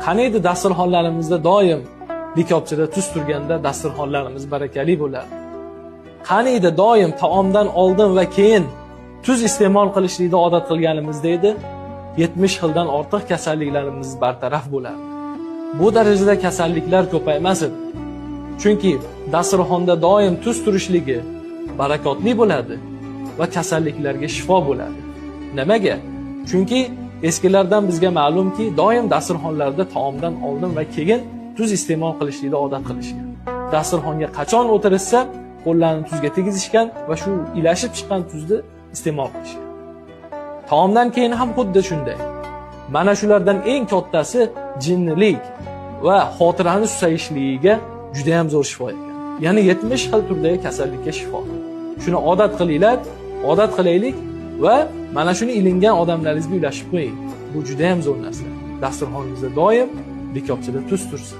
Qani edi dasturxonlarimizda doim likopchada tuz turganda dasturxonlarimiz barakali bo'lardi. Qani edi doim taomdan oldin va keyin tuz iste'mol qilishlikni odat qilganimizda edi 70 xildan ortiq kasalliklarimiz bartaraf bo'lardi. Bu darajada kasalliklar ko'paymas edi. Chunki dasturxonda doim tuz turishligi barakotli bo'ladi va kasalliklarga shifo bo'ladi. Nimaga? Chunki eskilardan bizga ma'lumki, doim dasturxonlarda taomdan oldin va keyin tuz iste'mol qilishlikni odat qilishgan. Dasturxonga qachon o'tirishsa, qo'llarini tuzga tegizishgan va shu ilashib chiqqan tuzni iste'mol qilishgan. Taomdan keyin ham xuddi shunday. Mana shulardan eng kattasi jinnilik va xotirani susayishligiga juda ham zo'r shifo ekan. Ya'ni 70 xil turdagi kasallikka shifo. Shuni odat qilinglar, odat qilaylik va mana shuni ilingan odamlaringizga ulashib qo'ying. Bu juda ham zo'r narsa. Dasturxoningizda doim likopchada tuz tursin.